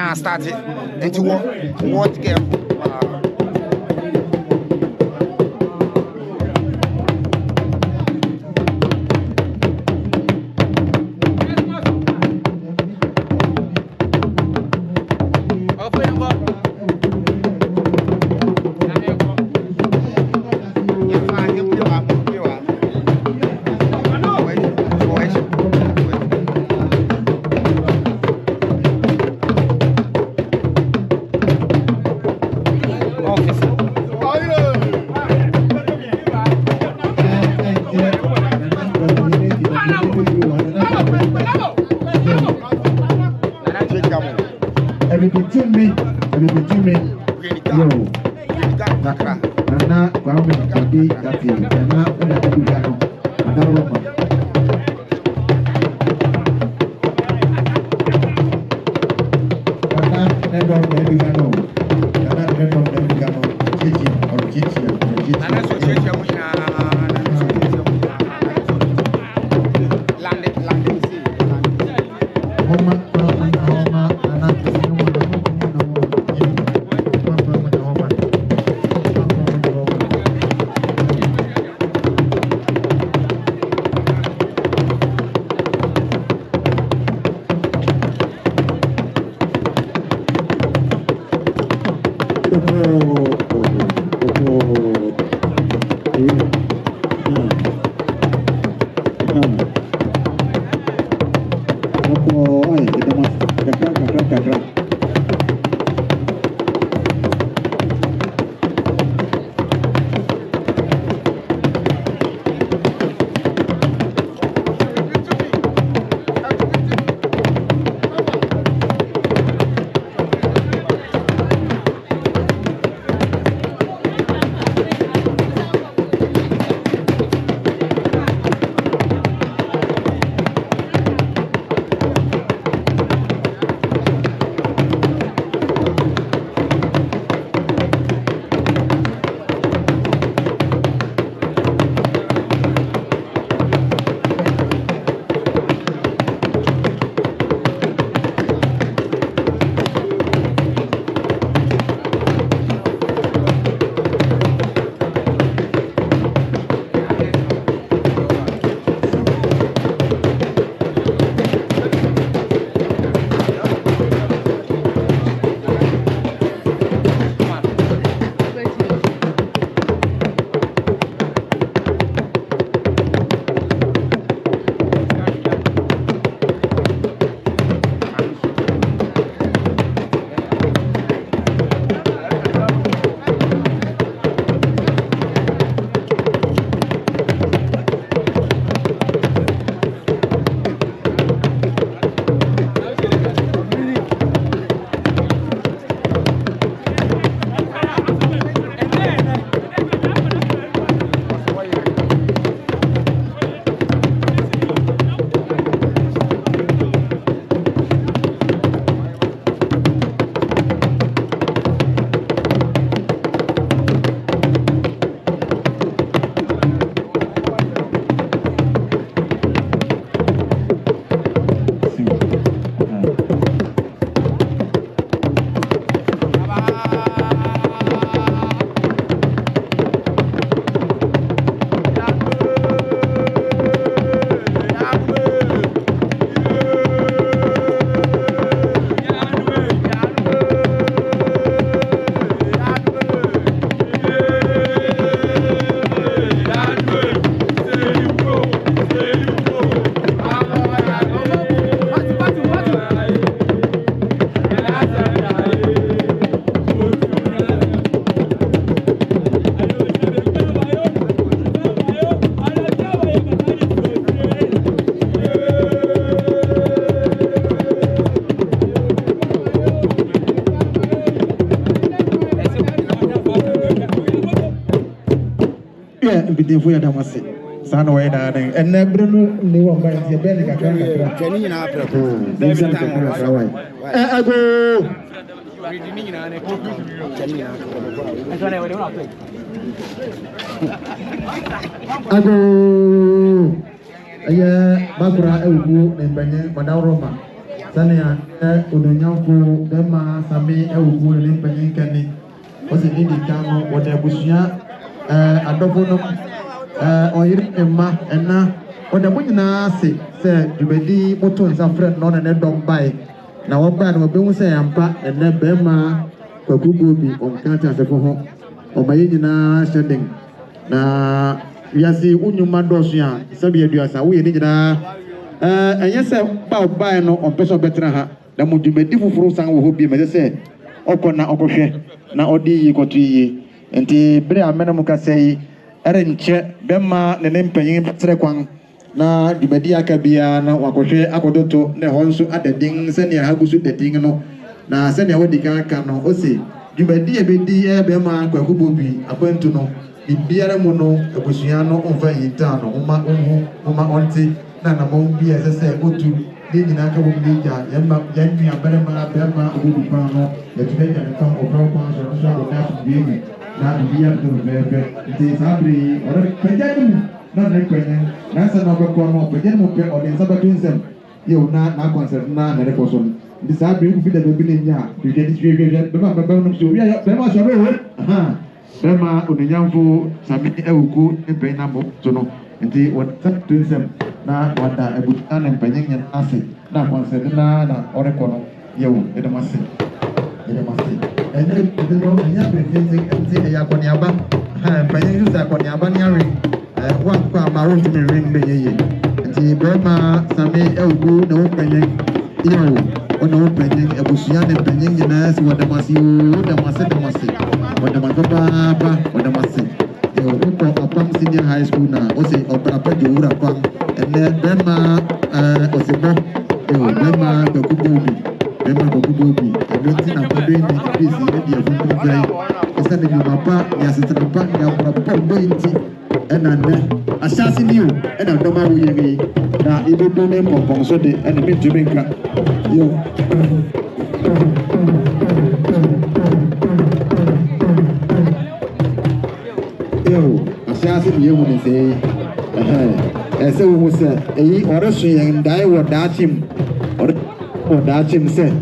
I started into what game. bidefo ya damase sana way na den enne brenu ni wo ba tie be ni kakra kani nyina apre ko dem san kakra sawai ago reading nyina ne ko kani nyina ko Ago aya bakura ewu nbenye madawroma sania odonyanfo dema sami ewu nbenye kani osi ni dikano wode busua adofo no oyiri emma ena wode munyina ase se dubedi moto nsafre no ne dom bai na woba no obehu se yampa ene bema Kwaku Obuobi onkanta asefo ho omaye nyina sheding na wiase unyuma dosu ya sabi aduasa wo ye ni nyina enye se ba no ompeso betra ha na mudumedi fufuru san wo ho bi me se okona okohwe na odi yi kotu yi enti bre amena mu kasei erenche bema ne nempanyin tre kwan na dumedi aka bia na wakohwe akodoto ne honso adadin se ne hagusu dadin no na se ne wodi kan ka no osi dumedi ebedi bema Kwaku Obuobi akwantu no bibiara mu no abusua no onfa yinta no uma onti na na mo bi ese otu ni nyina ka wo bi ja yamba yanwa barema Obuobi pa no yetube ya nka obro pa so so ko na bi na bibiara do bebe ti sabri ora pejani mu na ne kwenya na sa na ko no pejani mu pe odin sabatu nsem yo na concert na na re ko so ndi sabri ku bi da bi ni nya bi je ni bi be ma no so ya be ma so be ho aha bema onyanfo sami ewuku mpena mo sono nti wata tunsem na wata ebuta na mpanyen ase na konsede na orekono yewu edemase ene no nya brefete nti ya koniaba ha mpanyen yusa koniaba ni are wa kwa ma won tumi ring beyeye nti bema sami ewuku na mpanyen yewu ona mpanyen ebusuya na mpanyen nyina se wadamase wadamase uko Apam Senior High School na ose obrapa D.O.O.R Apam ene bema osebo bema Kwaku Obuobi enti na kodo ni busy e dia funfun gai esa ne mapa ya setrapa ya brapa bo enti ena ne asasi ni o ena doma wo yege na ibodo ne mpopon so de ene mitumi nka yo asiasi biye mu ne se ese wo se eyi oresu yen dai wo dachim se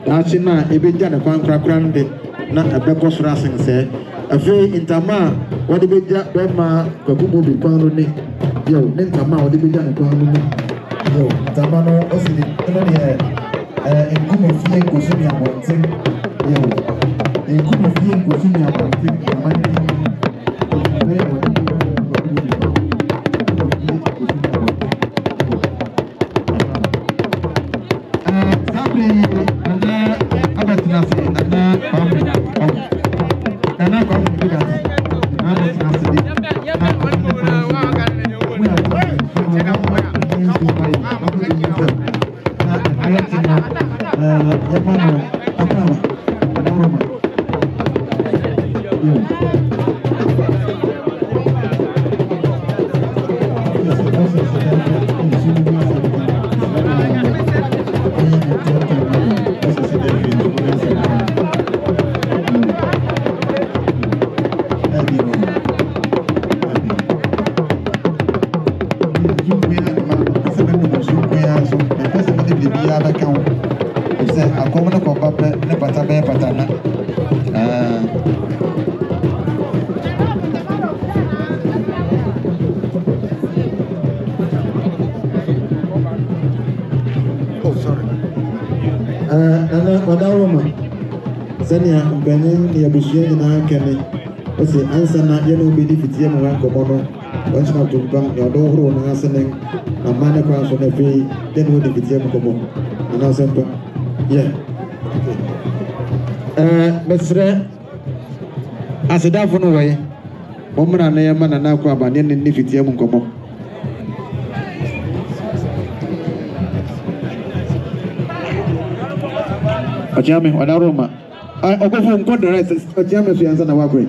dachi na ebeja ne kwankrakra nde na ebeko sura sen se afi intama wode beja bema Kwaku Obuobi kwanu ni yo ne intama wode beja ne kwanu ni yo intama no osini no ne enkume fie nkosumi abonte yo enkume fie nkosumi abonte amani sania mpanyin ni abusua nyina kene ose ansa na ye no obedi fitie mu wan komo no wanchina tumpa ya do horo na asenen na mane kwa so na fe ye no obedi fitie mu komo na sempa yeah mesre asedafo no we momra na ye mana na kwa ba ne ni fitie mu komo Ajame wanaroma okofu nkondo right ajame so yanza na wakwe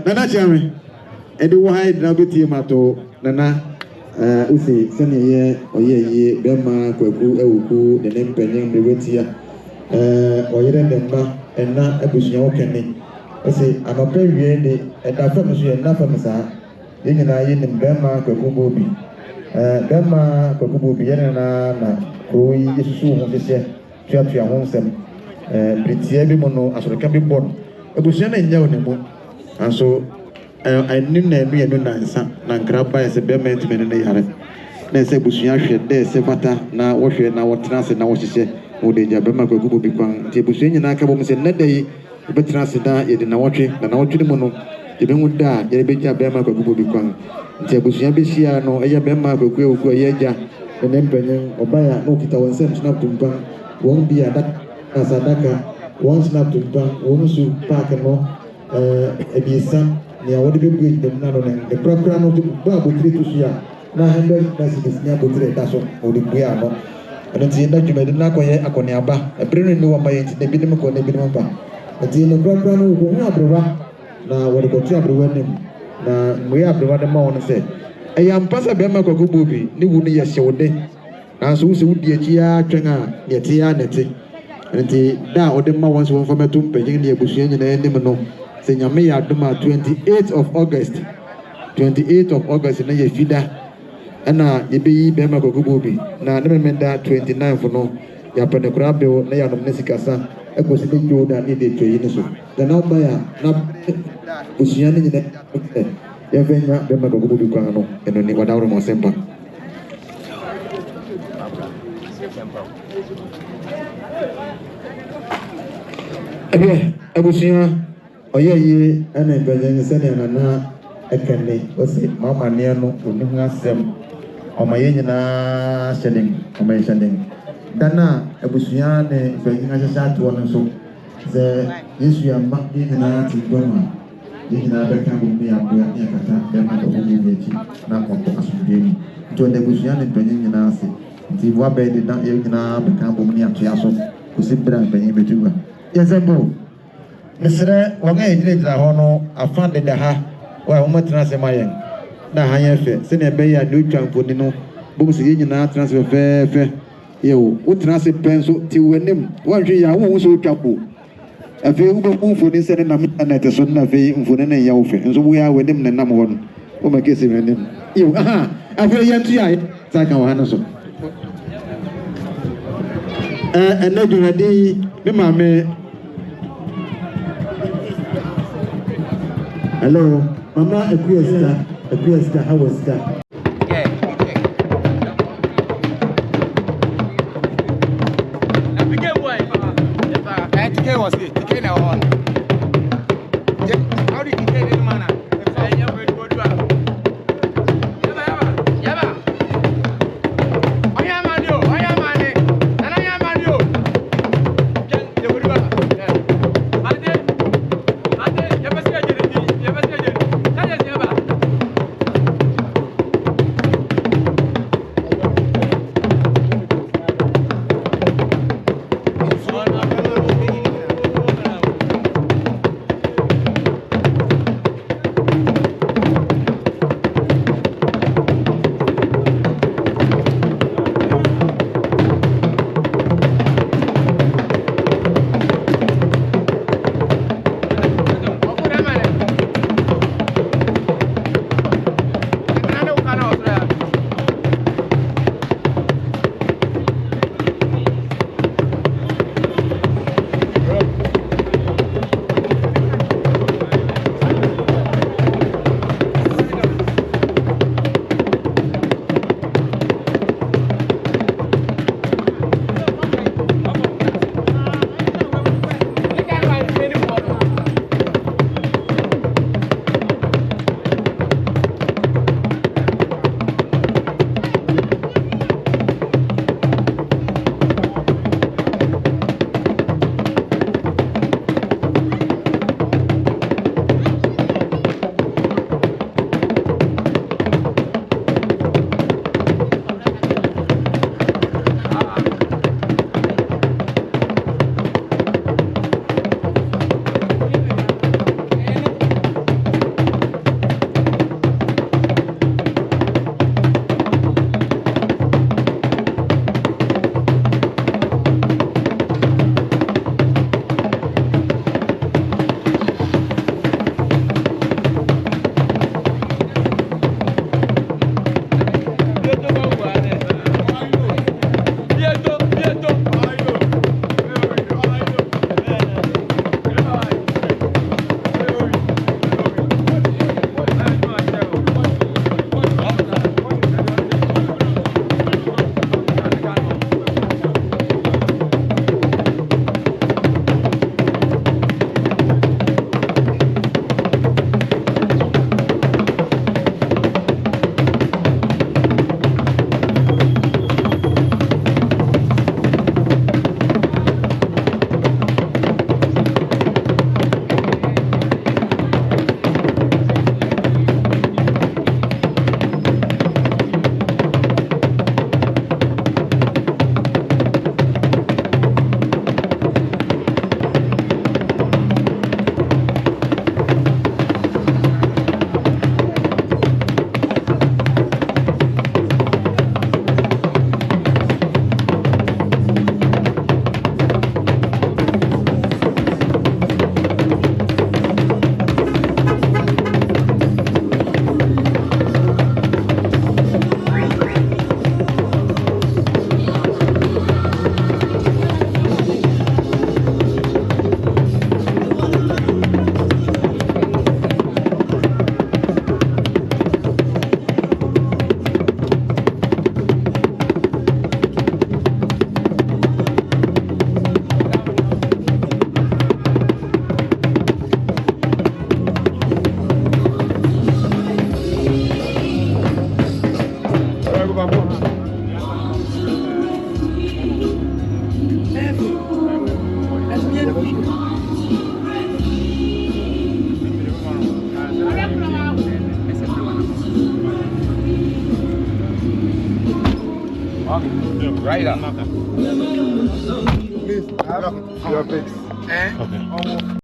Nana Jerry, and the wide Nabiti Mato, Nana, Usi, Sanya, or ye, Bema, Kwaku, Euku, the name Penning, the Wetia, or Yedemba, and not a Bushian Kenny. I say, I'm a very and I promise you enough of Massa, in I in Bema, Kwaku Obuobi, Bema, Kwaku Obuobi, Yana, Koi, Yesu, this year, Chapter Honsem, Pretty Mono, as we can be born. A Bushian and Yawnemo. And so I knew me and Nansa, Nangraba as a bearment to me. They say Bushian shed, they say Mata, now wash it, now what trans and now what she said, would they Jabema go be quang, Tibusin and Akabum said, Net day, but transida, it in a watching, and out to the mono, even would die, ye be Jabema go be quang. Tibusian Bishia, no, Ayabema go go, Yeja, the name Penny, or buy a no kita one cent snap to bang, won't be a that as a daka, one snap to bang, one soup pack and more. Ebisa ni awodi bebreak dem na no the program no to ba botire to so ya na 100 pesos ni abotire da so odi bua no eno ti na dwuma dem na koye akoni aba ebre no wa maye ti de bi dem ko na bi dem ba ati no program no ko hu abroba na wodi ko ti abroba nim na moye abroba dem ma won se eyam pasa be ma Kwaku Obuobi ni wu ni ye hyewde na so wo se wudi achi ya twen a ne ti ya neti enti da odi ma won so won fa metum pejin ni ebusuan nyina enim no Senyame Yaduma 28th of August na ye fida ana ye be Bema Kwaku Obuobi na ne memenda 29 for no ya pene kura be na ya no nesikasa ekosi de joda ni de twe ni so da na ba ya na usiane ni de ya venya Bema Kwaku Obuobi kwa no eno ni wadawro mo sempa ebusia oye ye ana benyen sene na ekene osi mama ne no oni hu asem omaye nyina shedin omaye shedin dana ebusuya ne benyen ahyehyɛ ato no so ze yesu ya ma ni nyina ti gboma ni nyina beka bo mi aboya ni akata Bema Kwaku Obuobi echi na konto asubie ni to ne ebusuya ne benyen nyina ase ti wa be de da ye nyina beka bo mi atoya so kusi bra benyen betuwa yezebo Mr. Wanga idila hono afande da ha wa homa transfer mayen na ha yefe se ne be ya do twamponi no bom se nyina transfer fe ye wo transfer penso ti wenem wanhwe ya wo so twapo afi wo bo mfoni se ne na internet so na fe mfoni na ya wo fe nso wo ya wenem na nam ho no o ma kese wenem ye aha afi ya ntu ya saka wa no so ene durade me mame. Hello, Mama Akuesta, how was that? Okay. I became boy. TK was it. TK now on. How did TK in manner? Right up. Please, your face. Okay.